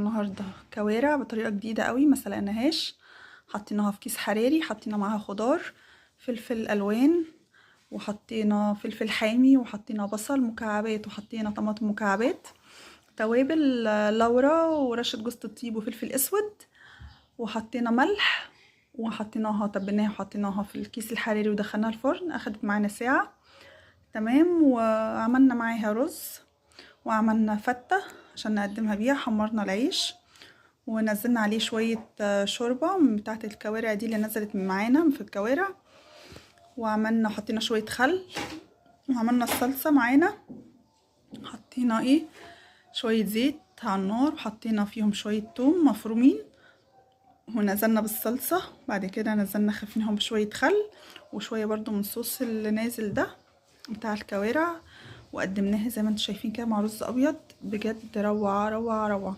النهارده كوارع بطريقه جديده قوي، ما سلقناهاش. حطيناها في كيس حراري، حطينا معاها خضار، فلفل الوان، وحطينا فلفل حامي، وحطينا بصل مكعبات، وحطينا طماطم مكعبات، توابل لورا ورشه جوز الطيب وفلفل اسود، وحطينا ملح، وحطيناها تبلناها وحطيناها في الكيس الحراري ودخلناها الفرن. اخدت معانا ساعه تمام. وعملنا معاها رز، وعملنا فتة عشان نقدمها بيها. حمرنا العيش ونزلنا عليه شوية شوربة من بتاعة الكوارع دي اللي نزلت من معانا في الكوارع، وعملنا حطينا شوية خل، وعملنا الصلصة معانا. حطينا شوية زيت على النار، وحطينا فيهم شوية توم مفرومين، ونزلنا بالصلصة. بعد كده نزلنا خفيناهم بشوية خل وشوية برضو من الصوص اللي نازل ده بتاع الكوارع، وقدمناها زي ما انتم شايفين كده مع رز ابيض. بجد روعة روعة روعة.